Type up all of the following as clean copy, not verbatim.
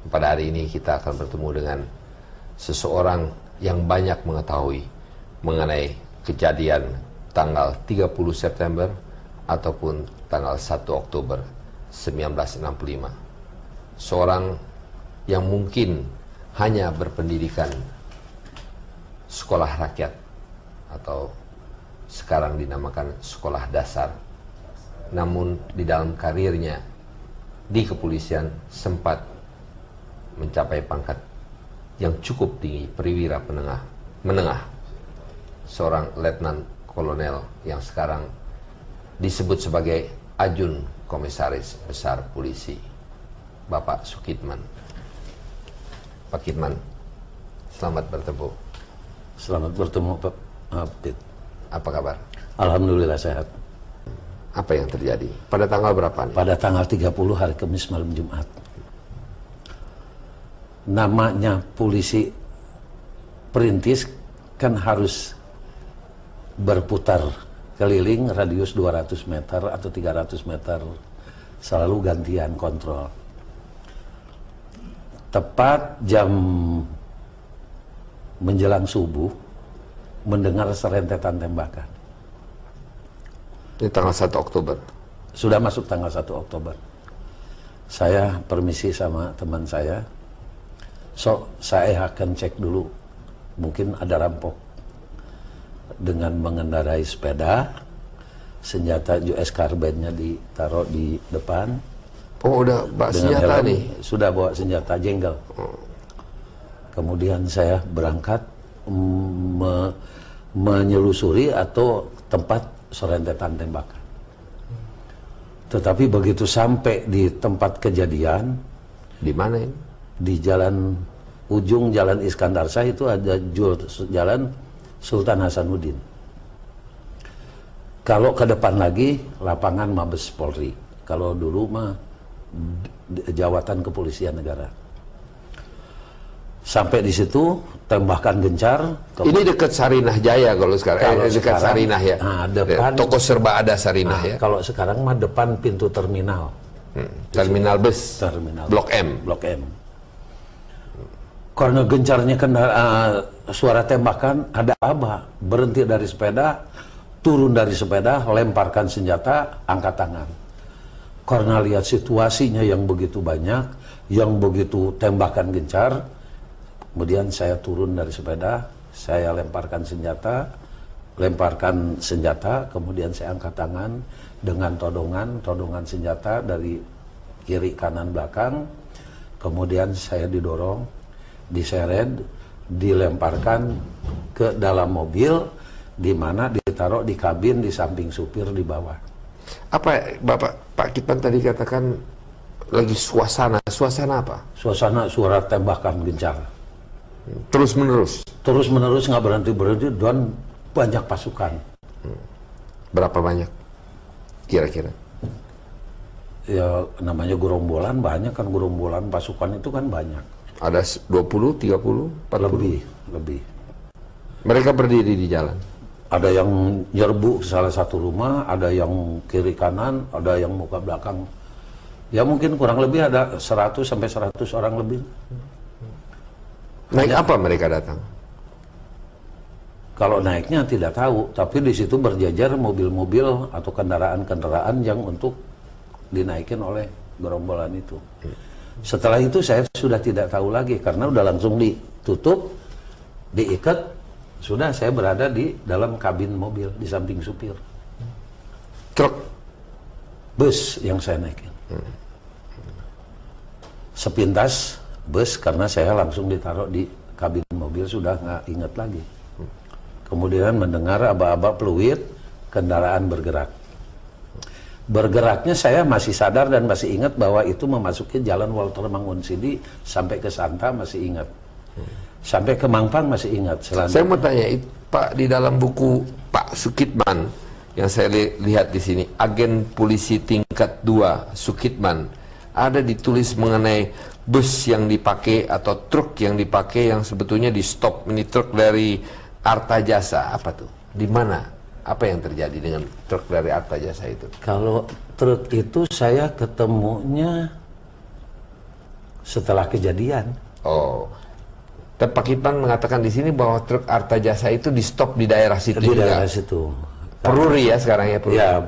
Pada hari ini kita akan bertemu dengan seseorang yang banyak mengetahui mengenai kejadian tanggal 30 September ataupun tanggal 1 Oktober 1965. Seorang yang mungkin hanya berpendidikan sekolah rakyat atau sekarang dinamakan sekolah dasar. Namun di dalam karirnya di kepolisian sempat mencapai pangkat yang cukup tinggi, perwira menengah. Seorang letnan kolonel yang sekarang disebut sebagai Ajun Komisaris Besar Polisi, Bapak Sukitman. Pak Kitman, selamat bertemu. Selamat bertemu Pak Abid. Apa kabar? Alhamdulillah sehat. Apa yang terjadi? Pada tanggal berapa nih? Pada tanggal 30 hari Kamis malam Jumat. Namanya polisi perintis kan harus berputar keliling radius 200 meter atau 300 meter, selalu gantian kontrol. Tepat jam menjelang subuh mendengar serentetan tembakan. Ini tanggal 1 Oktober. Sudah masuk tanggal 1 Oktober. Saya permisi sama teman saya. Saya akan cek dulu, mungkin ada rampok. Dengan mengendarai sepeda, senjata US Carbine-nya ditaruh di depan. Oh, udah bawa senjata helm, nih? Sudah bawa senjata jenggel. Kemudian saya berangkat menyelusuri atau tempat serentetan tembakan. Tetapi begitu sampai di tempat kejadian, di mana ini? di ujung jalan Iskandar Shah itu ada jalan Sultan Hasanuddin. Kalau ke depan lagi lapangan Mabes Polri. Kalau dulu mah Jawatan Kepolisian Negara. Sampai di situ tembakan gencar. Ini dekat Sarinah Jaya kalau sekarang. Kalau dekat sekarang, Sarinah ya. Depan, toko serba ada Sarinah ya. Kalau sekarang mah depan pintu terminal. Terminal bus. Terminal. Blok M. Blok M. Karena gencarnya suara tembakan, ada abah berhenti dari sepeda, turun dari sepeda, lemparkan senjata, angkat tangan. Karena lihat situasinya yang begitu banyak, yang begitu tembakan gencar, kemudian saya turun dari sepeda, saya lemparkan senjata, kemudian saya angkat tangan dengan todongan senjata dari kiri kanan belakang, kemudian saya didorong, diseret, dilemparkan ke dalam mobil, di mana ditaruh di kabin di samping supir di bawah. Apa Pak Kitman tadi katakan lagi suasana apa? Suasana suara tembakan gencar. Terus menerus Nggak berhenti dan banyak pasukan. Berapa banyak kira-kira? Ya namanya gerombolan banyak kan, gerombolan pasukan itu kan banyak. Ada 20, 30, 40? Lebih. Mereka berdiri di jalan? Ada yang nyerbu ke salah satu rumah, ada yang kiri kanan, ada yang muka belakang. Ya mungkin kurang lebih ada 100 sampai 100 orang lebih. Naik apa mereka datang? Kalau naiknya tidak tahu, tapi di situ berjajar mobil-mobil atau kendaraan-kendaraan yang untuk dinaikin oleh gerombolan itu. Setelah itu saya sudah tidak tahu lagi karena udah langsung ditutup, diikat, sudah saya berada di dalam kabin mobil di samping supir. Truk? Bus yang saya naikin. Sepintas bus karena saya langsung ditaruh di kabin mobil, sudah nggak ingat lagi. Kemudian mendengar aba-aba peluit, kendaraan bergerak. Bergeraknya saya masih sadar dan masih ingat bahwa itu memasuki jalan Walter Mangunsidi sampai ke Santa masih ingat. Sampai ke Mampang masih ingat. Saya mau tanya, Pak, di dalam buku Pak Sukitman yang saya lihat di sini, agen polisi tingkat 2 Sukitman, ada ditulis mengenai bus yang dipakai atau truk yang dipakai yang sebetulnya di stop. Ini truk dari Artajasa, apa tuh? Di mana? Apa yang terjadi dengan truk dari Artajasa itu? Kalau truk itu saya ketemunya setelah kejadian. Oh. Dan Pak Kitman mengatakan di sini bahwa truk Arta Jasa itu di stop di daerah situ Di juga. daerah situ. Peruri ya sekarang ya, Peruri. Ya,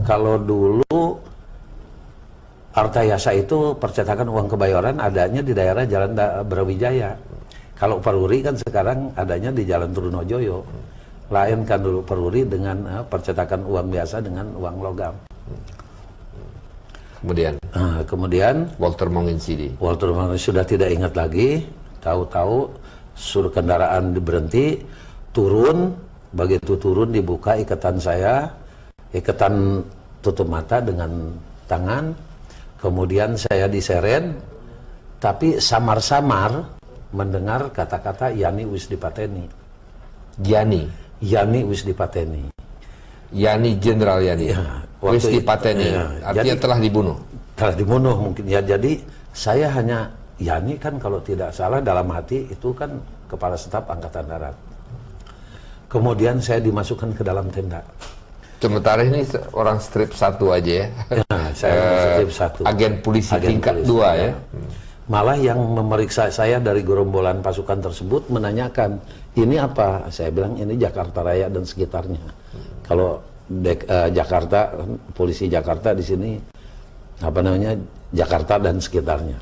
kalau dulu Arta Jasa itu percetakan uang Kebayoran adanya di daerah Jalan Brawijaya. Kalau Peruri kan sekarang adanya di Jalan Trunojoyo. Lain kan dulu Peruri dengan percetakan uang biasa dengan uang logam. Kemudian Walter Monginsidi. Walter Monginsidi sudah tidak ingat lagi. Tahu-tahu suruh kendaraan berhenti, turun. Begitu turun dibuka ikatan saya, ikatan tutup mata dengan tangan. Kemudian saya diseret, tapi samar-samar mendengar kata-kata Yani wis dipateni. Yani wis dipateni. Yani Jenderal Yani. Ya, wis dipateni. Ya, artinya jadi, telah dibunuh. Telah dibunuh mungkin ya. Jadi saya hanya Yani kan kalau tidak salah dalam hati itu kan Kepala Staf Angkatan Darat. Kemudian saya dimasukkan ke dalam tenda. Sementara ini orang strip 1 aja ya. Saya strip 1. Agen polisi tingkat 2 ya. Malah yang memeriksa saya dari gerombolan pasukan tersebut menanyakan, ini apa? Saya bilang ini Jakarta Raya dan sekitarnya. Kalau Jakarta, polisi Jakarta di sini apa namanya? Jakarta dan sekitarnya.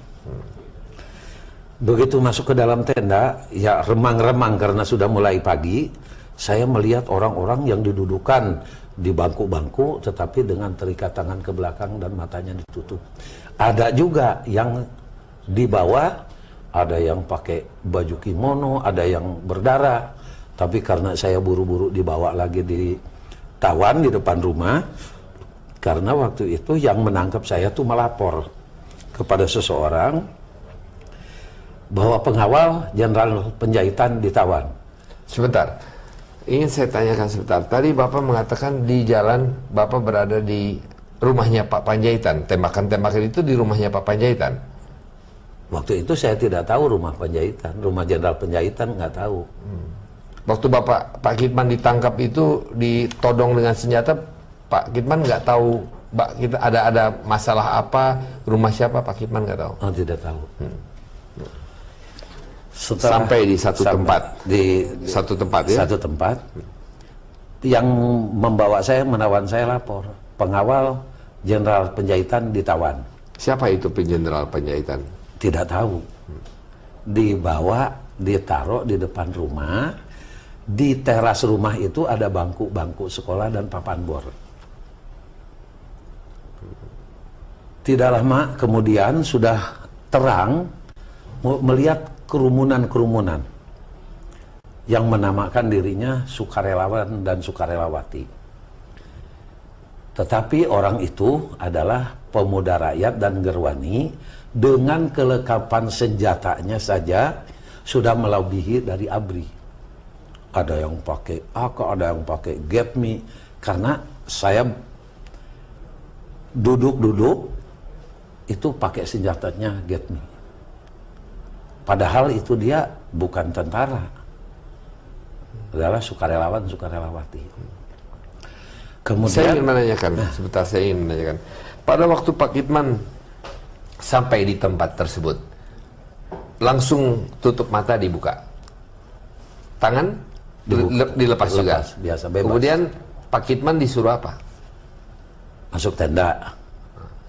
Begitu masuk ke dalam tenda, ya remang-remang karena sudah mulai pagi, saya melihat orang-orang yang didudukan di bangku-bangku tetapi dengan terikat tangan ke belakang dan matanya ditutup. Ada juga yang di bawah, ada yang pakai baju kimono, ada yang berdarah. Tapi karena saya buru-buru dibawa lagi ditawan di depan rumah, karena waktu itu yang menangkap saya tuh melapor kepada seseorang bahwa pengawal Jenderal Penjahitan ditawan. Sebentar, ingin saya tanyakan sebentar. Tadi Bapak mengatakan di jalan Bapak berada di rumahnya Pak Panjaitan. Tembakan-tembakan itu di rumahnya Pak Panjaitan. Waktu itu saya tidak tahu rumah Penjahitan, rumah Jenderal Penjahitan nggak tahu. Waktu Pak Kitman ditangkap itu ditodong dengan senjata, Pak Kitman nggak tahu kita ada masalah apa, rumah siapa, Pak Kitman nggak tahu. Oh, tidak tahu. Sampai di satu tempat, ya? Satu tempat yang membawa saya, menawan saya lapor. Pengawal Jenderal Penjahitan ditawan. Siapa itu Jenderal Penjahitan? Tidak tahu. Dibawa, ditaruh di depan rumah. Di teras rumah itu ada bangku-bangku sekolah dan papan bor. Tidak lama kemudian sudah terang melihat kerumunan-kerumunan yang menamakan dirinya sukarelawan dan sukarelawati. Tetapi orang itu adalah pemuda rakyat dan gerwani dengan kelengkapan senjatanya saja sudah melebihi dari ABRI. Ada yang pakai AK, ada yang pakai GEPMI. Karena saya duduk-duduk itu pakai senjatanya GEPMI. Padahal itu dia bukan tentara, adalah sukarelawan, sukarelawati. Kemudian saya ingin menanyakan, sebentar saya ingin menanyakan. Pada waktu Pak Kitman sampai di tempat tersebut, langsung tutup mata dibuka, tangan dilepas juga, biasa bebas. Kemudian Pak Kitman disuruh apa? Masuk tenda.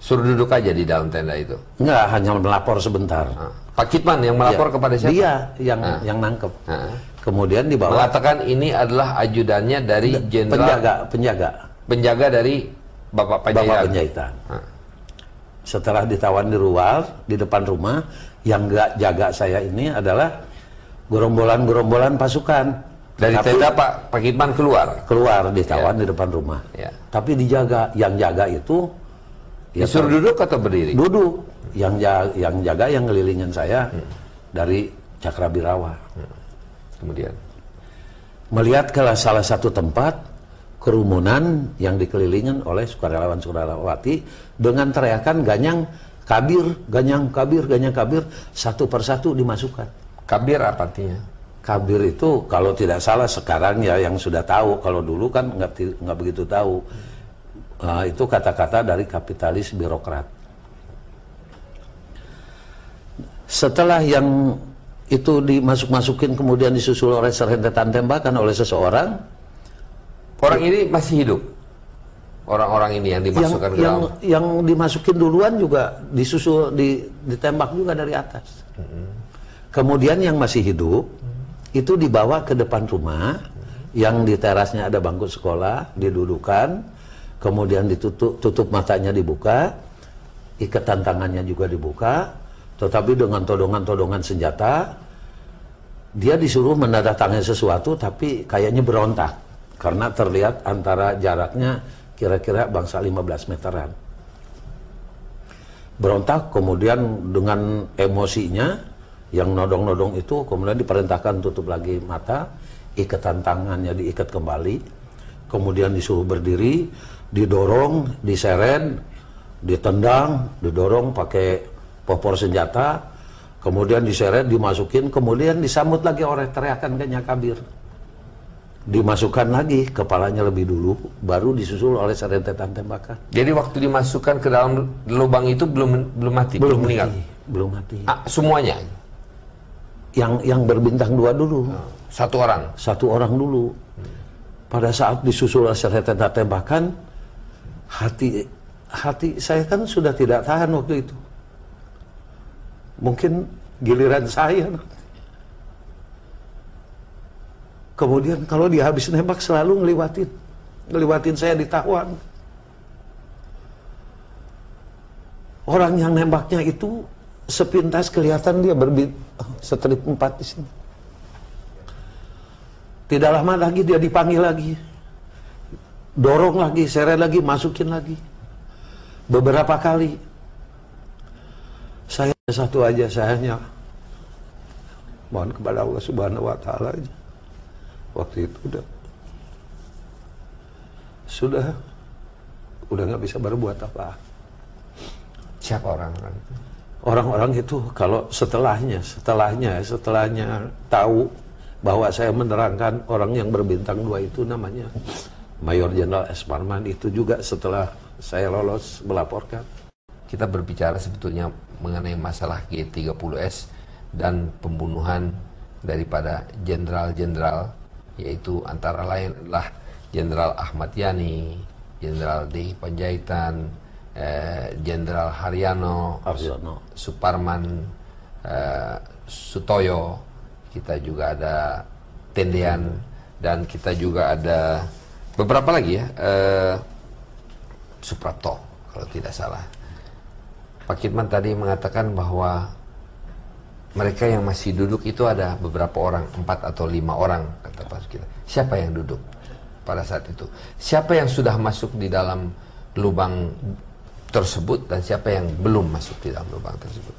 Suruh duduk aja di dalam tenda itu? Enggak, hanya melapor sebentar. Pak Kitman yang melapor kepada siapa? Dia yang nangkep. Kemudian dibawa. Mengatakan ini adalah ajudannya dari Jenderal penjaga dari Bapak Penjahitan. Setelah ditawan di luar, di depan rumah, yang nggak jaga saya ini adalah gerombolan-gerombolan pasukan. Dari tenda Pak Kitman keluar ditawan di depan rumah. Ya. Tapi dijaga, yang jaga itu disuruh duduk atau berdiri? Duduk. Yang jaga yang ngelilingin saya dari Cakrabirawa. Kemudian melihat ke salah satu tempat kerumunan yang dikelilingin oleh sukarelawan sukarelawati dengan teriakan ganyang kabir, ganyang kabir, ganyang kabir, satu persatu dimasukkan. Kabir apa artinya? Kabir itu kalau tidak salah sekarang ya yang sudah tahu, kalau dulu kan nggak begitu tahu. Itu kata-kata dari kapitalis birokrat. Setelah yang itu dimasuk-masukin kemudian disusul oleh serentetan tembakan oleh seseorang. Orang ini masih hidup? Orang-orang ini yang dimasukkan ke dalam? Yang dimasukin duluan juga disusul, ditembak juga dari atas. Kemudian yang masih hidup itu dibawa ke depan rumah, yang di terasnya ada bangku sekolah, didudukan, kemudian tutup matanya dibuka, ikatan tangannya juga dibuka, tetapi dengan todongan-todongan senjata. Dia disuruh menandatangani sesuatu, tapi kayaknya berontak karena terlihat antara jaraknya kira-kira bangsa 15 meteran. Berontak, kemudian dengan emosinya yang nodong-nodong itu kemudian diperintahkan tutup lagi mata, ikatan tangannya diikat kembali, kemudian disuruh berdiri, didorong, diseret, ditendang, didorong pakai popor senjata, kemudian diseret, dimasukin, kemudian disambut lagi oleh teriakan Kenya Kabir. Dimasukkan lagi, kepalanya lebih dulu, baru disusul oleh serentetan tembakan. Jadi waktu dimasukkan ke dalam lubang itu belum mati, belum meninggal? Belum mati. Semuanya? Yang berbintang 2 dulu. Satu orang? Satu orang dulu. Pada saat disusul oleh serentetan tembakan, hati saya kan sudah tidak tahan waktu itu. Mungkin giliran saya. Kemudian kalau dia habis nembak selalu ngeliwatin saya ditawan. Orang yang nembaknya itu sepintas kelihatan dia setrip 4 di sini. Tidak lama lagi dia dipanggil lagi, dorong lagi, seret lagi, masukin lagi. Beberapa kali. Saya satu aja, saya hanya mohon kepada Allah Subhanahu wa Ta'ala aja. Waktu itu sudah nggak bisa berbuat apa. Siapa orang-orang itu? Orang-orang itu kalau setelahnya tahu bahwa saya menerangkan orang yang berbintang 2 itu namanya Mayor Jenderal S. Parman, itu juga setelah saya lolos melaporkan. Kita berbicara sebetulnya mengenai masalah G30S dan pembunuhan daripada jenderal-jenderal, yaitu antara lain adalah Jenderal Ahmad Yani, Jenderal D. Panjaitan, Jenderal Haryono, Suparman, Sutoyo, kita juga ada Tendean, dan kita juga ada beberapa lagi ya, Suprapto kalau tidak salah. Pak Kitman tadi mengatakan bahwa mereka yang masih duduk itu ada beberapa orang, 4 atau 5 orang, kata Pak kita. Siapa yang duduk pada saat itu? Siapa yang sudah masuk di dalam lubang tersebut dan siapa yang belum masuk di dalam lubang tersebut?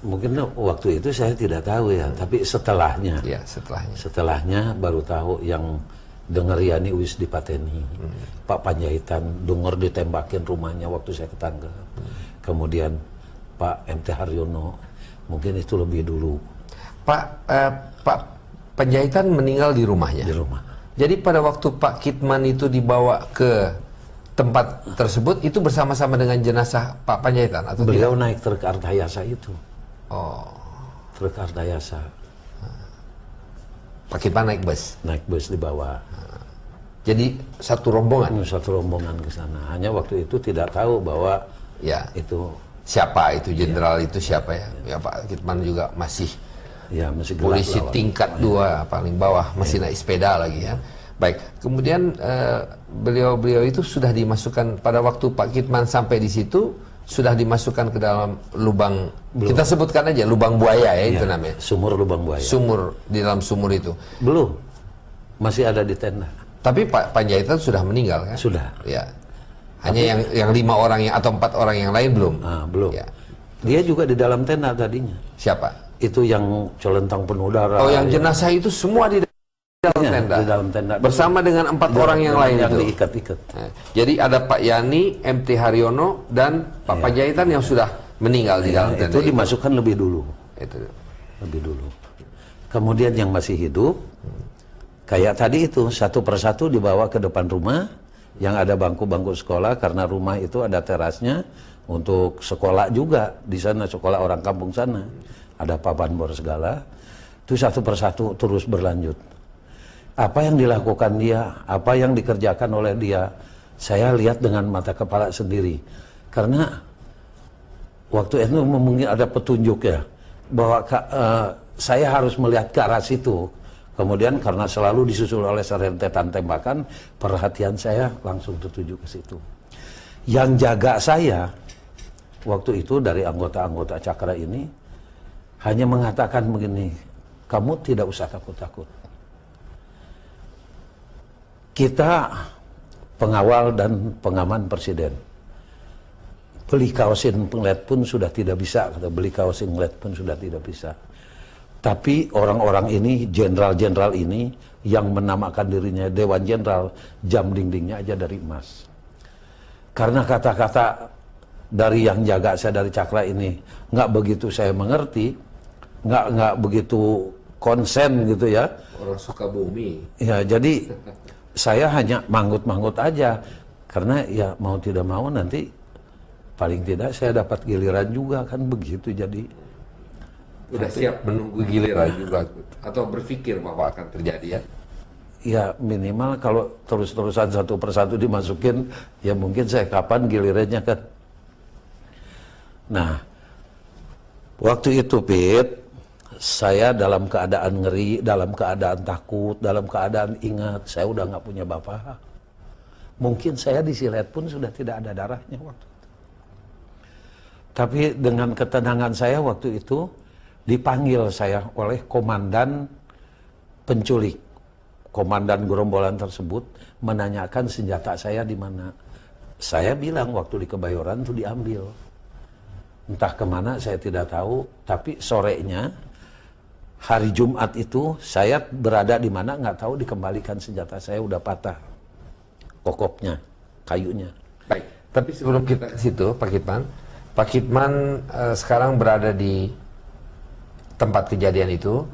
Mungkin waktu itu saya tidak tahu ya, tapi setelahnya. Ya, setelahnya. Setelahnya baru tahu yang dengar Yani wis dipateni. Pak Panjaitan dengar ditembakin rumahnya waktu saya ketangkep. Kemudian Pak MT Haryono, mungkin itu lebih dulu. Pak Panjaitan meninggal di rumahnya? Di rumah. Jadi pada waktu Pak Kitman itu dibawa ke tempat tersebut, itu bersama-sama dengan jenazah Pak Panjaitan? Atau beliau tidak? naik truk Artayasa itu. Oh. Truk Artayasa. Pak Kitman naik bus? Naik bus dibawa. Jadi satu rombongan? Satu rombongan ke sana. Hanya waktu itu tidak tahu bahwa ya itu siapa itu jenderal itu siapa ya? Ya Pak Kitman juga masih masih polisi tingkat 2 paling bawah, masih naik sepeda lagi ya. Baik, kemudian beliau itu sudah dimasukkan pada waktu Pak Kitman sampai di situ, sudah dimasukkan ke dalam lubang. Belum. Kita sebutkan aja lubang buaya ya, itu namanya. Sumur lubang buaya. Sumur, di dalam sumur itu. Belum. Masih ada di tenda. Tapi Pak Panjaitan sudah meninggal kan? Sudah. Ya. Hanya yang 5 orang yang atau 4 orang yang lain belum. Belum. Ya. Dia juga di dalam tenda tadinya. Siapa? Itu yang celentang penuh darah. Oh, yang jenazah itu semua di dalam tenda. Di dalam tenda. Bersama dengan 4 orang yang lain yang itu. diikat-ikat. Nah, jadi ada Pak Yani, MT Haryono dan Pak Panjaitan yang sudah meninggal di dalam tenda. Itu dimasukkan lebih dulu. Itu lebih dulu. Kemudian yang masih hidup, kayak tadi itu satu persatu dibawa ke depan rumah yang ada bangku-bangku sekolah, karena rumah itu ada terasnya, untuk sekolah juga di sana, sekolah orang kampung sana, ada papan bor segala. Itu satu persatu terus berlanjut. Apa yang dilakukan dia, apa yang dikerjakan oleh dia, saya lihat dengan mata kepala sendiri. Karena waktu itu mungkin ada petunjuk ya, bahwa saya harus melihat ke arah situ. Kemudian karena selalu disusul oleh serentetan tembakan, perhatian saya langsung tertuju ke situ. Yang jaga saya waktu itu dari anggota-anggota Cakra ini hanya mengatakan begini, kamu tidak usah takut-takut. Kita pengawal dan pengaman presiden. Beli kaosin ngeliat pun sudah tidak bisa, kata beli kaosin ngeliat pun sudah tidak bisa. Tapi orang-orang ini, jenderal-jenderal ini yang menamakan dirinya Dewan Jenderal, jam dindingnya aja dari emas. Karena kata-kata dari yang jaga saya dari Cakra ini nggak begitu saya mengerti, nggak begitu konsen gitu ya. Orang suka bumi. Ya jadi saya hanya manggut-manggut aja karena ya mau tidak mau nanti paling tidak saya dapat giliran juga kan begitu jadi. Udah siap menunggu giliran juga atau berpikir bahwa akan terjadi ya? Ya minimal kalau terus-terusan satu persatu dimasukin ya mungkin saya kapan gilirannya kan. Nah waktu itu Pit, saya dalam keadaan ngeri, dalam keadaan takut, dalam keadaan ingat saya udah nggak punya bapak. Mungkin saya disilet pun sudah tidak ada darahnya waktu itu. Tapi dengan ketenangan saya waktu itu dipanggil saya oleh komandan penculik. Komandan gerombolan tersebut menanyakan senjata saya di mana. Saya bilang waktu di Kebayoran itu diambil. Entah kemana saya tidak tahu. Tapi sorenya hari Jumat itu saya berada di mana nggak tahu, dikembalikan senjata saya udah patah kokopnya, kayunya. Baik. Tapi sebelum kita ke situ Pak Kitman sekarang berada di tempat kejadian itu,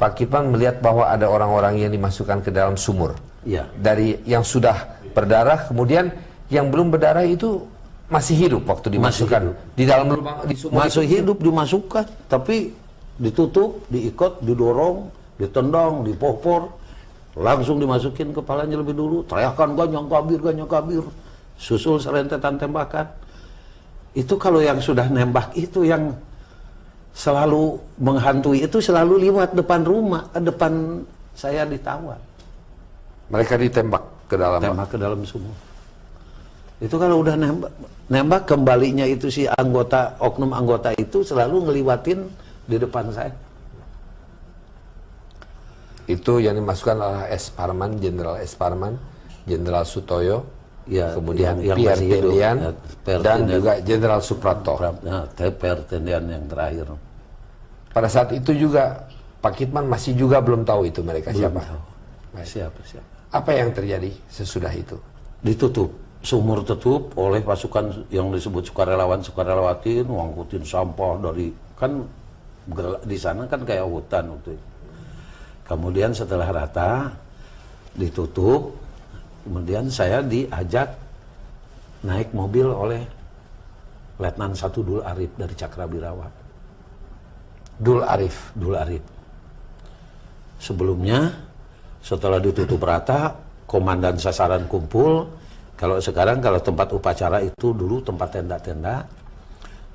Pak Kitman melihat bahwa ada orang-orang yang dimasukkan ke dalam sumur. Ya. Dari yang sudah berdarah, kemudian yang belum berdarah itu masih hidup waktu dimasukkan di dalam lubang di sumur. Masih hidup dimasukkan, tapi ditutup, diikat, didorong, ditendang, dipopor, langsung dimasukin kepalanya lebih dulu, teriakan ganyang kabir, susul serentetan tembakan. Itu kalau yang sudah nembak itu yang selalu menghantui itu selalu lewat depan rumah, depan saya ditawar. Mereka ditembak ke dalam. Tembak ke dalam sumur. Itu kalau udah nembak kembalinya itu si anggota, oknum anggota itu selalu ngeliwatin di depan saya. Itu yang dimasukkan oleh Jenderal S. Parman, Jenderal Sutoyo, ya, kemudian yang Pierre masih hidup, Tendian, ya, dan juga Jenderal Suprapto. Pierre Tendian yang terakhir. Pada saat itu juga Pak Kitman masih juga belum tahu itu mereka Belum siapa. tahu. Siapa. Apa yang terjadi sesudah itu? Ditutup, sumur tutup oleh pasukan yang disebut sukarelawan-sukarelawatin, ngangkutin sampah dari, kan di sana kan kayak hutan waktu itu. Kemudian setelah rata ditutup, kemudian saya diajak naik mobil oleh Letnan 1 Dul Arif dari Cakrabirawa. Dul Arif. Sebelumnya setelah ditutup rata, komandan sasaran kumpul. Kalau sekarang kalau tempat upacara itu dulu tempat tenda-tenda.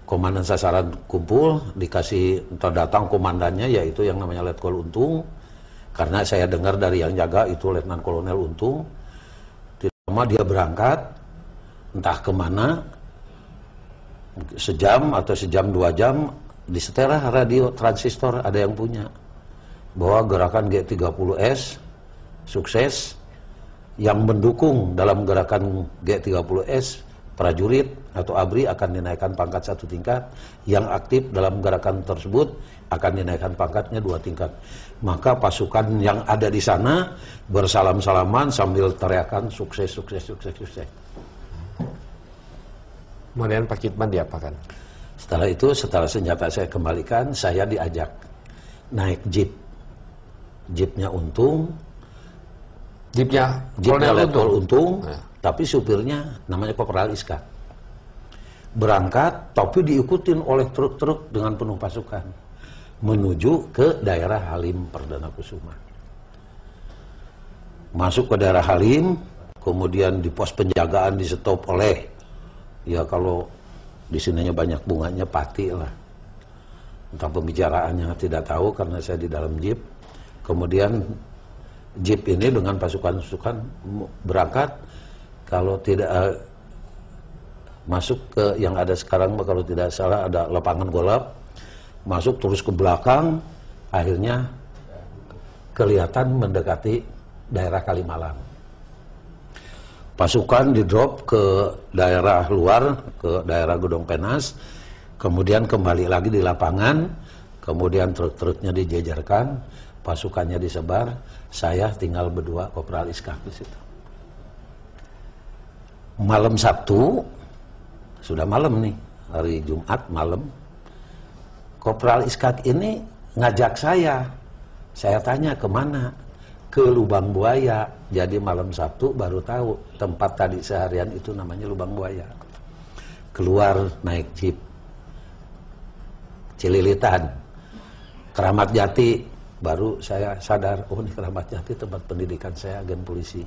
Komandan sasaran kumpul, dikasih terdatang komandannya yaitu yang namanya Letkol Untung. Karena saya dengar dari yang jaga itu Letnan Kolonel Untung. Tidak lama dia berangkat, entah kemana, sejam atau sejam 2 jam, diseterah radio transistor ada yang punya. Bahwa gerakan G30S sukses, yang mendukung dalam gerakan G30S, prajurit atau ABRI akan dinaikkan pangkat 1 tingkat, yang aktif dalam gerakan tersebut akan dinaikkan pangkatnya 2 tingkat. Maka pasukan yang ada di sana bersalam-salaman sambil teriakan sukses. Kemudian Pak Kitman diapakan? Setelah itu, setelah senjata saya kembalikan, saya diajak naik jeep. Jeepnya Untung. Jeepnya Letkol Untung, tapi supirnya namanya Kopral Iska. berangkat, tapi diikutin oleh truk-truk dengan penuh pasukan menuju ke daerah Halim Perdana Kusuma. Masuk ke daerah Halim, kemudian di pos penjagaan di stop oleh, ya kalau di sininya banyak bunganya pati lah. Entah pembicaraannya tidak tahu karena saya di dalam jeep. Kemudian jeep ini dengan pasukan-pasukan berangkat, kalau tidak masuk ke yang ada sekarang, kalau tidak salah ada lapangan golf, masuk terus ke belakang, akhirnya kelihatan mendekati daerah Kalimalang. Pasukan di drop ke daerah luar, ke daerah Gedong Penas, kemudian kembali lagi di lapangan, kemudian truk-truknya dijejerkan, pasukannya disebar, saya tinggal berdua Kopral Iskak di situ. Malam Sabtu, sudah malam nih, hari Jumat malam, Kopral Iskak ini ngajak saya tanya kemana? Ke Lubang Buaya. Jadi malam Sabtu baru tahu tempat tadi seharian itu namanya Lubang Buaya. Keluar naik jeep Cililitan, Keramat Jati, baru saya sadar, oh ini Keramat Jati tempat pendidikan saya, agen polisi.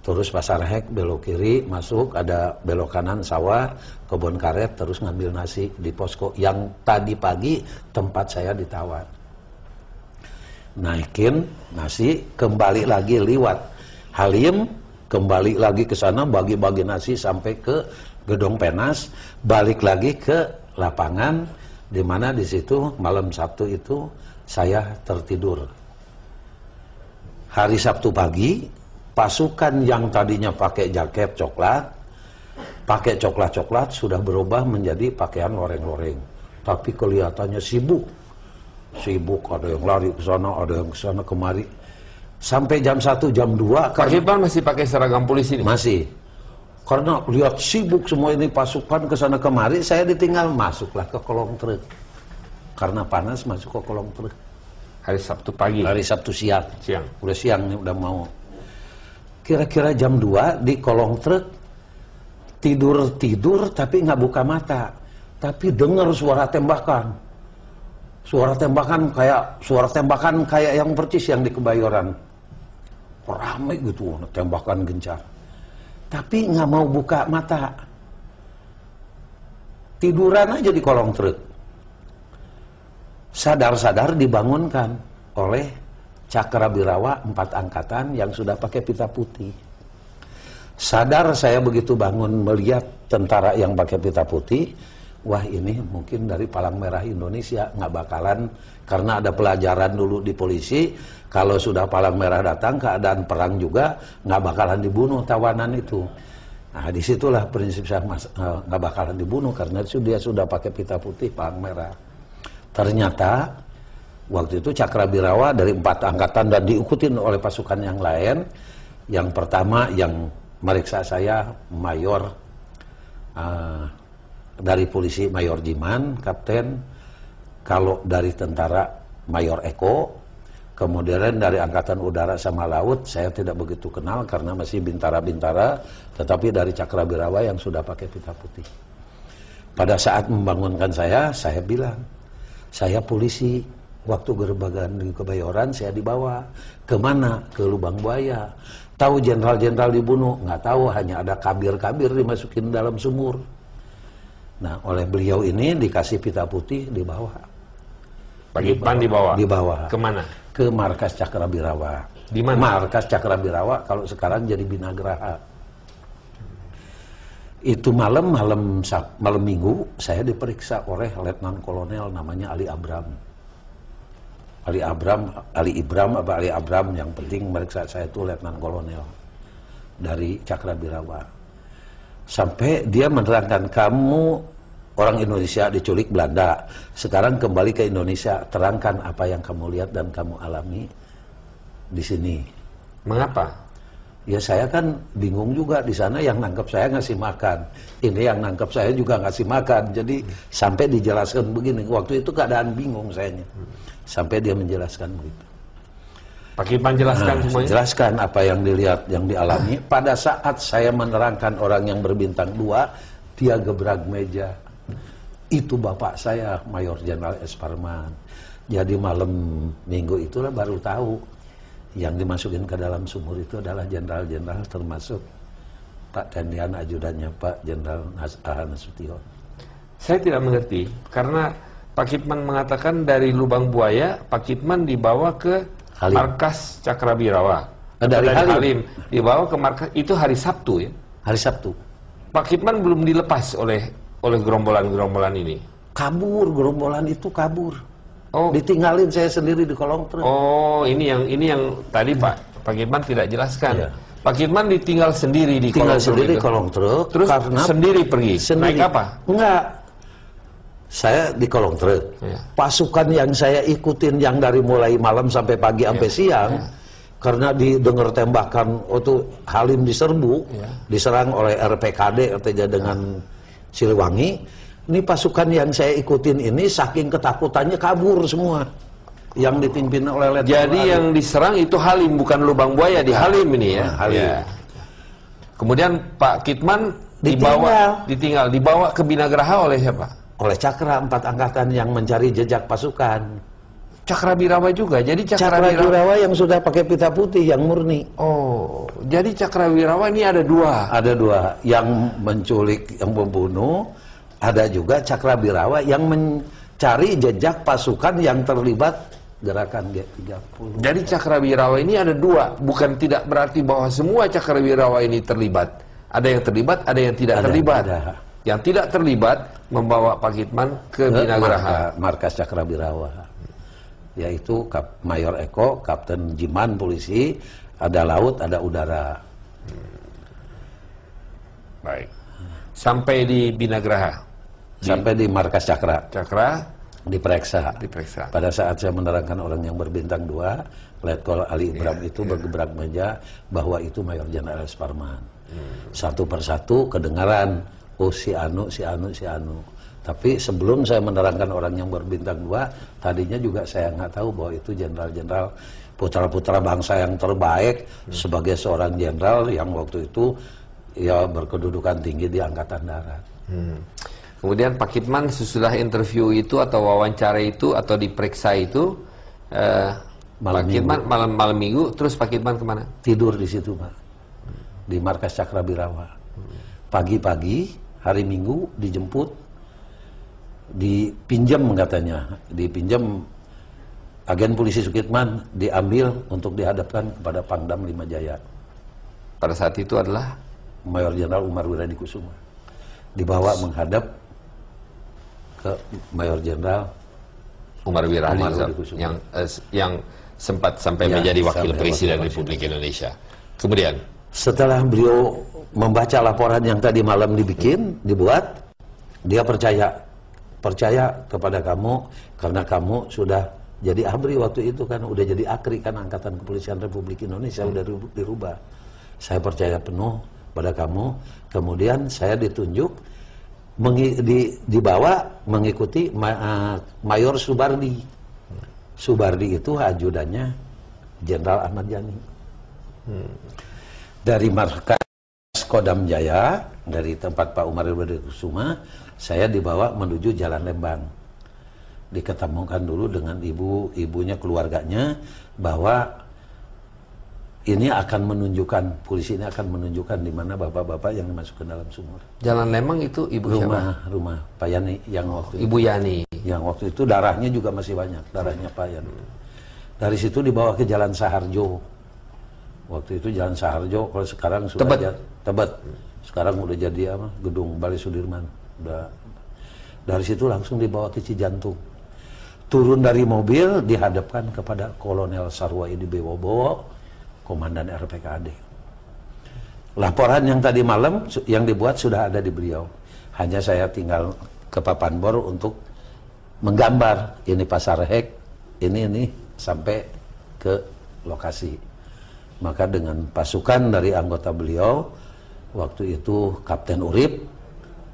Terus Pasar Hek, belok kiri, masuk, ada belok kanan, sawah, kebun karet, terus ngambil nasi di posko yang tadi pagi tempat saya ditawar. Naikin nasi, kembali lagi lewat Halim, kembali lagi ke sana, bagi-bagi nasi sampai ke Gedong Penas, balik lagi ke lapangan, di mana di situ malam Sabtu itu saya tertidur. Hari Sabtu pagi, pasukan yang tadinya pakai jaket coklat, pakai coklat-coklat sudah berubah menjadi pakaian loreng-loreng. Tapi kelihatannya sibuk. Sibuk, ada yang lari ke sana, ada yang ke sana kemari. Sampai jam 1, jam 2. Pak Kiplan masih pakai seragam polisi nih? Masih. Karena lihat sibuk semua ini pasukan ke sana kemari, saya ditinggal, masuklah ke kolong truk. Karena panas masuk ke kolong truk. Hari Sabtu pagi? Hari Sabtu siang. Siang. Udah siang nih, udah mau. Kira-kira jam 2 di kolong truk, tidur tapi nggak buka mata, tapi dengar suara tembakan. Suara tembakan kayak yang percis yang di Kebayoran. Rame gitu, tembakan gencar. Tapi nggak mau buka mata. Tiduran aja di kolong truk. Sadar-sadar dibangunkan oleh Cakrabirawa 4 angkatan yang sudah pakai pita putih. Sadar saya begitu bangun melihat tentara yang pakai pita putih, wah ini mungkin dari Palang Merah Indonesia, nggak bakalan, karena ada pelajaran dulu di polisi, kalau sudah Palang Merah datang keadaan perang juga nggak bakalan dibunuh tawanan itu. Nah disitulah prinsip saya, nggak bakalan dibunuh karena dia sudah pakai pita putih Palang Merah. Ternyata waktu itu Cakrabirawa dari 4 angkatan dan diikutin oleh pasukan yang lain. Yang pertama yang meriksa saya mayor dari polisi Mayor Jiman, kapten. Kalau dari tentara Mayor Eko. Kemudian dari angkatan udara sama laut saya tidak begitu kenal karena masih bintara-bintara. Tetapi dari Cakrabirawa yang sudah pakai pita putih. Pada saat membangunkan saya bilang, saya polisi. Waktu gerbagan di Kebayoran saya dibawa. Kemana? Ke Lubang Buaya. Tahu jenderal-jenderal dibunuh? Nggak tahu, hanya ada kabir-kabir dimasukin dalam sumur. Nah, oleh beliau ini dikasih pita putih dibawa. Pak Kiplan dibawa? Dibawa. Kemana? Ke markas Cakrabirawa. Di mana? Markas Cakrabirawa, kalau sekarang jadi Binagraha. Itu malam minggu, saya diperiksa oleh Letnan Kolonel namanya Ali Abram. Ali Abram yang penting meriksa saya itu Letnan Kolonel dari Cakrabirawa. Sampai dia menerangkan, kamu orang Indonesia diculik Belanda, sekarang kembali ke Indonesia, terangkan apa yang kamu lihat dan kamu alami di sini. Mengapa? Ya saya kan bingung juga, di sana yang nangkep saya ngasih makan, ini yang nangkep saya juga ngasih makan, jadi sampai dijelaskan begini. Waktu itu keadaan bingung sayanya. Sampai dia menjelaskan begitu. Pak Kiplan jelaskan semuanya? Jelaskan apa yang dilihat, yang dialami. Pada saat saya menerangkan orang yang berbintang 2, dia gebrak meja. Itu bapak saya, Mayor Jenderal S. Parman. Jadi malam minggu itulah baru tahu yang dimasukin ke dalam sumur itu adalah jenderal-jenderal, termasuk Pak Tendian ajudannya Pak Jenderal Aha Nasution. Saya tidak mengerti, karena Pak Kitman mengatakan dari Lubang Buaya, Pak Kitman dibawa ke Halim. markas Cakrabirawa. Dari Halim. Dibawa ke markas, itu hari Sabtu ya? Hari Sabtu. Pak Kitman belum dilepas oleh gerombolan-gerombolan ini. Kabur, gerombolan itu kabur. Oh, Ditinggalin saya sendiri di kolong truk. oh ini yang tadi Pak Kitman tidak jelaskan. Iya. Pak Kitman ditinggal sendiri di Tinggal kolong truk sendiri di itu. kolong truk. Terus karena sendiri pergi. sendiri. Naik apa? Enggak. Saya di kolong truk. Iya. Pasukan yang saya ikutin yang dari mulai malam sampai pagi sampai siang, karena didengar tembakan waktu Halim diserbu, diserang oleh RPKD artinya dengan Siliwangi. Ini pasukan yang saya ikutin ini saking ketakutannya kabur semua. Yang dipimpin oleh Letnan Jadi Halim. yang diserang itu Halim, bukan Lubang Buaya di Halim ini ya. Nah, Halim. Ya. Kemudian Pak Kitman dibawa ke Binagraha oleh siapa? Oleh Cakra 4 angkatan yang mencari jejak pasukan. Cakrawirawa juga. Jadi Cakrawirawa yang sudah pakai pita putih yang murni. Oh, jadi Cakrawirawa ini ada dua. Ada dua, yang menculik, yang membunuh. Ada juga Cakrawirawa yang mencari jejak pasukan yang terlibat gerakan G30. Jadi Cakrawirawa ini ada dua, bukan tidak berarti bahwa semua Cakrawirawa ini terlibat. Ada yang terlibat, ada yang tidak terlibat. Ada. Yang tidak terlibat membawa Pak Kitman ke Binagraha. Markas Cakrawirawa. Yaitu Mayor Eko, Kapten Jiman polisi, ada laut, ada udara. Baik. Sampai di Binagraha. Sampai di markas Cakra. Cakra Diperiksa. Pada saat saya menerangkan orang yang berbintang 2, Letkol Ali Ibram itu bergebrak meja bahwa itu Mayor Jenderal S. Parman. Satu persatu kedengaran, oh si Anu. Tapi sebelum saya menerangkan orang yang berbintang 2, tadinya juga saya nggak tahu bahwa itu jenderal-jenderal putra-putra bangsa yang terbaik sebagai seorang jenderal yang waktu itu ya berkedudukan tinggi di Angkatan Darat. Kemudian Pak Kitman sesudah interview itu atau wawancara itu atau diperiksa itu, Pak Kitman malam minggu, terus Pak Kitman kemana? Tidur di situ, Pak. Di markas Cakrabirawa. Pagi-pagi, hari Minggu dijemput, dipinjam katanya, dipinjam agen polisi Sukitman, diambil untuk dihadapkan kepada Pangdam 5 Jaya. Pada saat itu adalah Mayor Jenderal Umar Wiradikusuma. Dibawa menghadap ke Mayor Jenderal Umar Wiradikusuma yang sempat sampai menjadi wakil presiden Republik Indonesia. Kemudian setelah beliau membaca laporan yang tadi malam dibuat, dia percaya kepada kamu karena kamu sudah jadi ABRI waktu itu kan, udah jadi AKRI kan, Angkatan Kepolisian Republik Indonesia udah dirubah. Saya percaya penuh pada kamu. Kemudian saya ditunjuk dibawa mengikuti Mayor Subardi. Subardi itu ajudannya Jenderal Ahmad Yani. Dari markas Kodam Jaya, dari tempat Pak Umar Wiradikusuma, saya dibawa menuju Jalan Lembang. Diketemukan dulu dengan ibunya, keluarganya, bahwa ini akan menunjukkan, polisi ini akan menunjukkan di mana bapak-bapak yang dimasukkan dalam sumur. Jalan Lembang itu ibu siapa? Rumah Pak Yani yang waktu Ibu Yani. Yang waktu itu darahnya juga masih banyak, darahnya Pak Yani. Dari situ dibawa ke Jalan Saharjo. Waktu itu Jalan Saharjo, kalau sekarang sudah Tebet. Sekarang udah jadi apa? Gedung Balai Sudirman. Udah. Dari situ langsung dibawa ke Cijantung. Turun dari mobil, dihadapkan kepada Kolonel Sarwaidi Bowo, Komandan RPKAD. Laporan yang tadi malam yang dibuat sudah ada di beliau. Hanya saya tinggal ke Papanbor untuk menggambar ini Pasar Hek, ini sampai ke lokasi. Maka dengan pasukan dari anggota beliau, waktu itu Kapten Urip,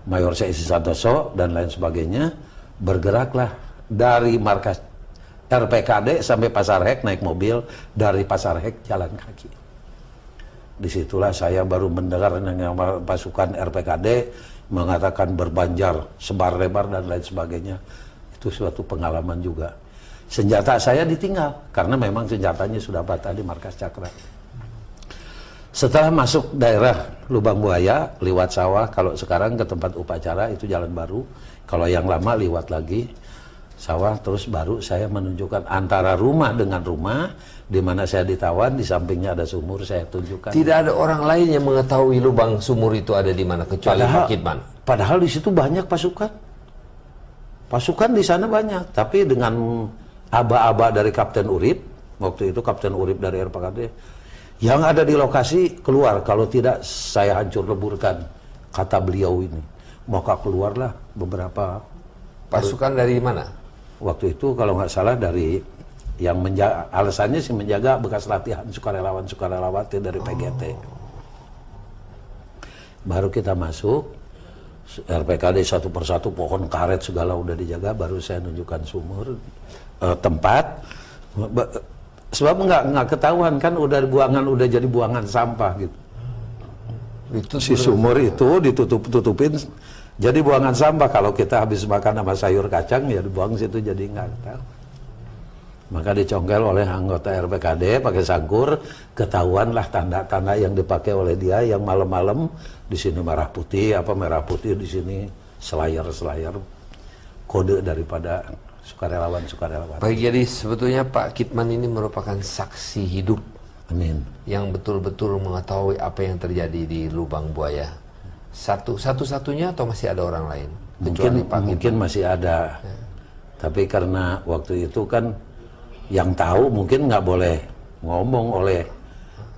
Mayor Seisi Santoso dan lain sebagainya, bergeraklah dari markas RPKD sampai Pasar Hek naik mobil, dari Pasar Hek jalan kaki. Disitulah saya baru mendengar pasukan RPKD mengatakan berbanjar, sebar lebar dan lain sebagainya. Itu suatu pengalaman juga. Senjata saya ditinggal karena memang senjatanya sudah patah di markas Cakra. Setelah masuk daerah Lubang Buaya, lewat sawah, kalau sekarang ke tempat upacara itu jalan baru. Kalau yang lama lewat lagi sawah, terus baru saya menunjukkan antara rumah dengan rumah, di mana saya ditawan, di sampingnya ada sumur, saya tunjukkan. Tidak ada orang lain yang mengetahui lubang sumur itu ada di mana kecuali Pak Kidman. Padahal di situ banyak pasukan. Pasukan di sana banyak, tapi dengan aba-aba dari Kapten Urip, waktu itu Kapten Urip dari RPKD, yang ada di lokasi keluar, kalau tidak saya hancur leburkan, kata beliau ini. Maka keluarlah beberapa pasukan dari mana? Waktu itu kalau nggak salah dari yang menjaga, alasannya sih menjaga bekas latihan sukarelawan-sukarelawati dari PGT. Baru kita masuk, RPKD satu persatu, pohon karet segala udah dijaga, baru saya nunjukkan sumur, tempat. Sebab nggak ketahuan kan, udah buangan, udah jadi buangan sampah gitu. Itu si sumur itu ditutupin jadi buangan sampah. Kalau kita habis makan sama sayur kacang ya dibuang situ, jadi nggak tahu. Maka dicongkel oleh anggota RPKD pakai sangkur, ketahuanlah tanda-tanda yang dipakai oleh dia, yang malam-malam di sini merah putih di sini selayar kode daripada sukarelawan. Baik, jadi sebetulnya Pak Kidman ini merupakan saksi hidup. Amin. Yang betul-betul mengetahui apa yang terjadi di Lubang Buaya. Satu-satunya atau masih ada orang lain? Mungkin masih ada. Ya. Tapi karena waktu itu kan yang tahu mungkin nggak boleh ngomong oleh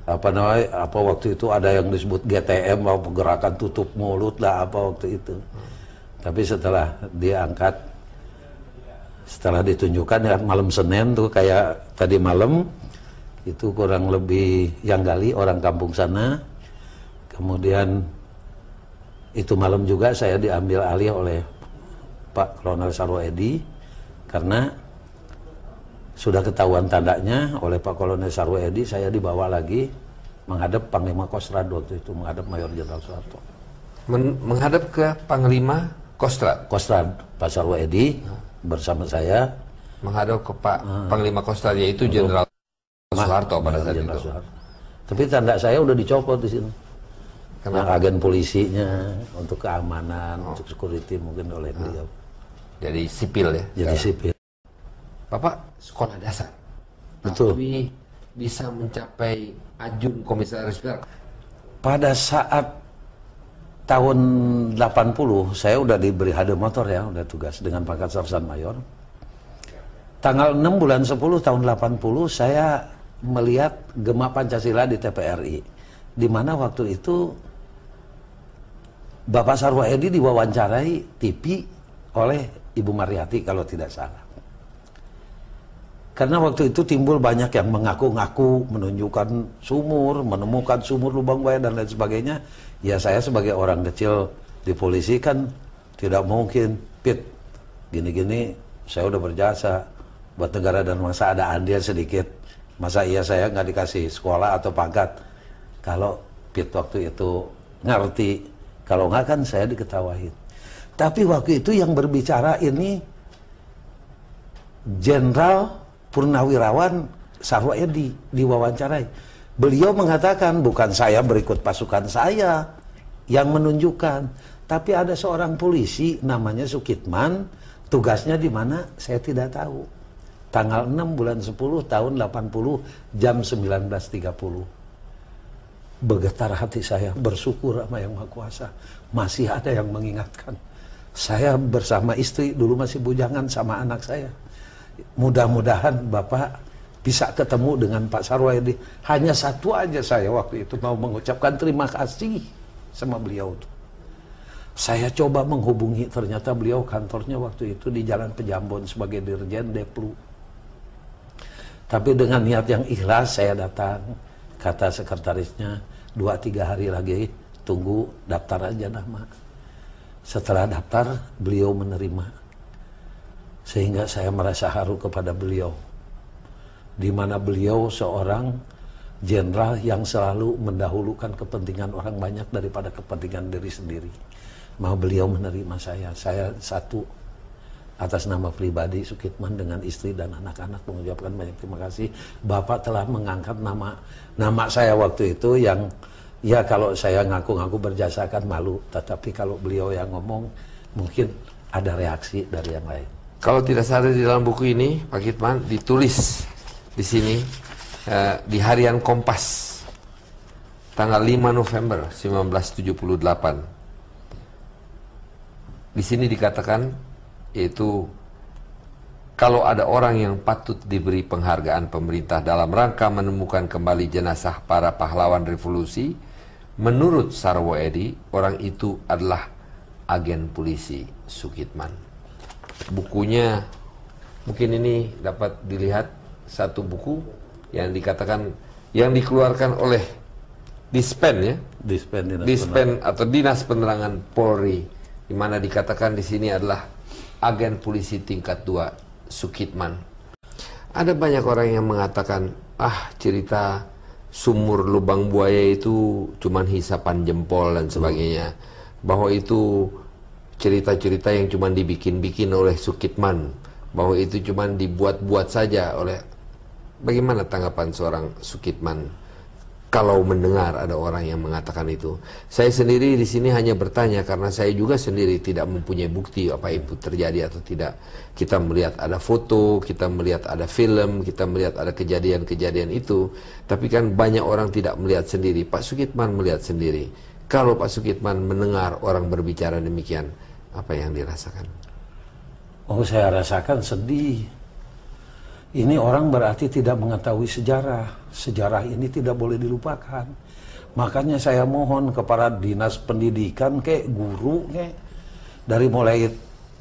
apa waktu itu ada yang disebut GTM, gerakan tutup mulut lah apa waktu itu. Tapi setelah diangkat, setelah ditunjukkan ya malam Senin tuh kayak tadi malam itu kurang lebih yang gali orang kampung sana. Kemudian itu malam juga saya diambil alih oleh Pak Kolonel Sarwo Edi karena sudah ketahuan tandanya oleh Pak Kolonel Sarwo Edi, saya dibawa lagi menghadap Panglima Kostrad waktu itu, menghadap Mayor Jenderal Soeharto. Menghadap ke Panglima Kostrad? Kostrad, Pak Sarwo Edi bersama saya. Menghadap ke Pak Panglima Kostrad, yaitu Jenderal Soeharto pada saat itu. Tapi tanda saya udah dicopot di sini. Kenapa? Agen polisinya, untuk keamanan, untuk security mungkin oleh beliau. Jadi sipil ya? Jadi sipil. Bapak sekolah dasar, betul. Tapi bisa mencapai ajun komisaris besar. Pada saat tahun 80, saya udah diberi hade motor ya, udah tugas dengan pangkat Sarsan Mayor. Tanggal 6 bulan 10 tahun 80, saya melihat Gema Pancasila di TPRI. Di mana waktu itu Bapak Sarwo Edi diwawancarai TV oleh Ibu Mariati kalau tidak salah. Karena waktu itu timbul banyak yang mengaku-ngaku menunjukkan sumur, menemukan sumur lubang buaya dan lain sebagainya. Ya saya sebagai orang kecil di polisi kan tidak mungkin, Pit, gini-gini saya udah berjasa buat negara dan bangsa, ada andil sedikit. Masa iya saya nggak dikasih sekolah atau pangkat? Kalau Pit waktu itu ngerti, kalau nggak kan saya diketawain. Tapi waktu itu yang berbicara ini Jenderal Purnawirawan Sarwo Edi diwawancarai. Beliau mengatakan bukan saya berikut pasukan saya yang menunjukkan, tapi ada seorang polisi namanya Sukitman, tugasnya di mana saya tidak tahu. Tanggal 6 bulan 10 tahun 80 jam 19.30. Bergetar hati saya, bersyukur sama Yang Maha Kuasa. Masih ada yang mengingatkan. Saya bersama istri, dulu masih bujangan sama anak saya. Mudah-mudahan Bapak bisa ketemu dengan Pak Sarwo Edi. Hanya satu aja saya waktu itu mau mengucapkan terima kasih sama beliau. Saya coba menghubungi, ternyata beliau kantornya waktu itu di Jalan Pejambon sebagai Dirjen Deplu. Tapi dengan niat yang ikhlas saya datang. Kata sekretarisnya, 2-3 hari lagi tunggu daftar aja nama. Setelah daftar, beliau menerima. Sehingga saya merasa haru kepada beliau. Di mana beliau seorang jenderal yang selalu mendahulukan kepentingan orang banyak daripada kepentingan diri sendiri. mau beliau menerima saya satu atas nama pribadi Sukitman dengan istri dan anak-anak mengucapkan banyak terima kasih. Bapak telah mengangkat nama saya waktu itu yang ya kalau saya ngaku-ngaku berjasa kan malu, tetapi kalau beliau yang ngomong mungkin ada reaksi dari yang lain. Kalau tidak salah di dalam buku ini, Pak Kitman, ditulis di sini di Harian Kompas tanggal 5 November 1978. Di sini dikatakan yaitu kalau ada orang yang patut diberi penghargaan pemerintah dalam rangka menemukan kembali jenazah para pahlawan revolusi, menurut Sarwo Edi, orang itu adalah agen polisi Sukitman. Bukunya mungkin ini dapat dilihat, satu buku yang dikatakan yang dikeluarkan oleh Dispen ya, Dispen atau Dinas Penerangan Polri, di mana dikatakan di sini adalah agen polisi tingkat 2 Sukitman. Ada banyak orang yang mengatakan, cerita sumur lubang buaya itu cuman hisapan jempol dan sebagainya. Bahwa itu cerita-cerita yang cuman dibikin-bikin oleh Sukitman. Bahwa itu cuman dibuat-buat saja oleh... Bagaimana tanggapan seorang Sukitman kalau mendengar ada orang yang mengatakan itu? Saya sendiri di sini hanya bertanya karena saya juga sendiri tidak mempunyai bukti apa itu terjadi atau tidak. Kita melihat ada foto, kita melihat ada film, kita melihat ada kejadian-kejadian itu. Tapi kan banyak orang tidak melihat sendiri. Pak Sukitman melihat sendiri. Kalau Pak Sukitman mendengar orang berbicara demikian, apa yang dirasakan? Oh, saya rasakan sedih. Ini orang berarti tidak mengetahui sejarah. Sejarah ini tidak boleh dilupakan. Makanya saya mohon kepada dinas pendidikan, guru, dari mulai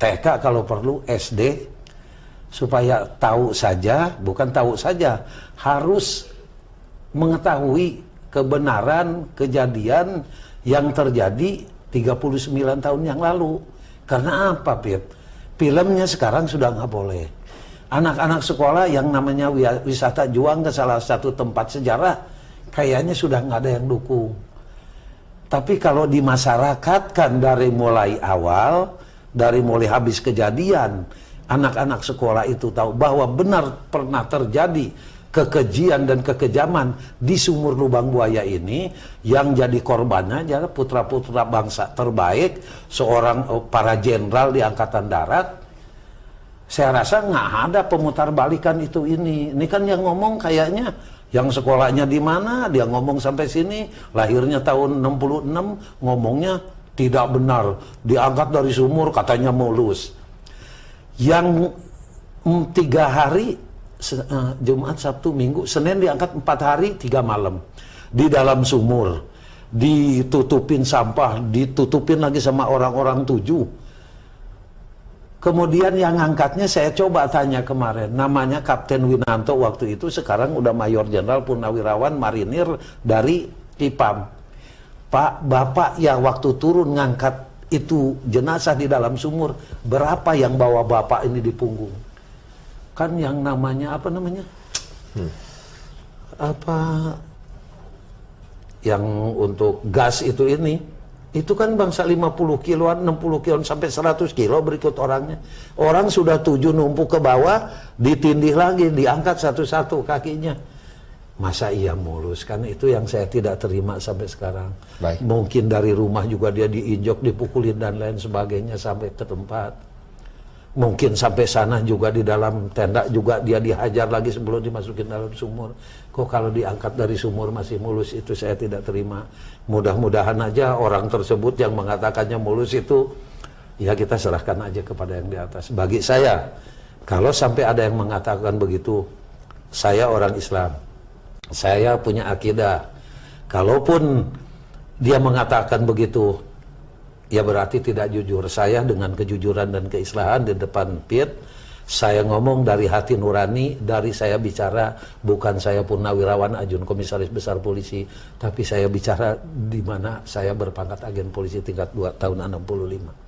TK kalau perlu, SD, supaya tahu saja, bukan tahu saja, harus mengetahui kebenaran kejadian yang terjadi 39 tahun yang lalu. Karena apa, Pip? Filmnya sekarang sudah nggak boleh. Anak-anak sekolah yang namanya wisata juang ke salah satu tempat sejarah, kayaknya sudah nggak ada yang dukung. Tapi kalau di masyarakat kan dari mulai awal, dari mulai habis kejadian, anak-anak sekolah itu tahu bahwa benar pernah terjadi kekejian dan kekejaman di sumur lubang buaya ini, yang jadi korbannya adalah putra-putra bangsa terbaik, seorang para jenderal di Angkatan Darat. Saya rasa nggak ada pemutar balikan itu ini. Ini kan yang ngomong kayaknya yang sekolahnya di mana, dia ngomong sampai sini, lahirnya tahun 66, ngomongnya tidak benar. Diangkat dari sumur katanya mulus. Yang 3 hari, Jumat, Sabtu, Minggu, Senin diangkat 4 hari 3 malam. Di dalam sumur. Ditutupin sampah, ditutupin lagi sama orang-orang 7. Kemudian yang ngangkatnya saya coba tanya kemarin, namanya Kapten Winanto waktu itu, sekarang udah Mayor Jenderal Purnawirawan Marinir dari IPAM. Pak, Bapak yang waktu turun ngangkat itu jenazah di dalam sumur, berapa yang bawa Bapak ini di punggung? Kan yang namanya, apa namanya? Yang untuk gas itu kan bangsa 50 kiloan, 60 kiloan, sampai 100 kilo berikut orangnya. Orang sudah 7 numpuk ke bawah, ditindih lagi, diangkat satu-satu kakinya. Masa iya mulus? Kan itu yang saya tidak terima sampai sekarang. Baik. Mungkin dari rumah juga dia diinjok, dipukulin dan lain sebagainya sampai ke tempat. Mungkin sampai sana juga di dalam tenda juga dia dihajar lagi sebelum dimasukin dalam sumur. Kok kalau diangkat dari sumur masih mulus, itu saya tidak terima. Mudah-mudahan aja orang tersebut yang mengatakannya mulus itu, ya kita serahkan aja kepada yang di atas. Bagi saya, kalau sampai ada yang mengatakan begitu, saya orang Islam. Saya punya akidah. Kalaupun dia mengatakan begitu, ya berarti tidak jujur. Saya dengan kejujuran dan keislahan di depan Piet, saya ngomong dari hati nurani, dari saya bicara, bukan saya Purnawirawan Ajun Komisaris Besar Polisi, tapi saya bicara di mana saya berpangkat agen polisi tingkat 2 tahun 65.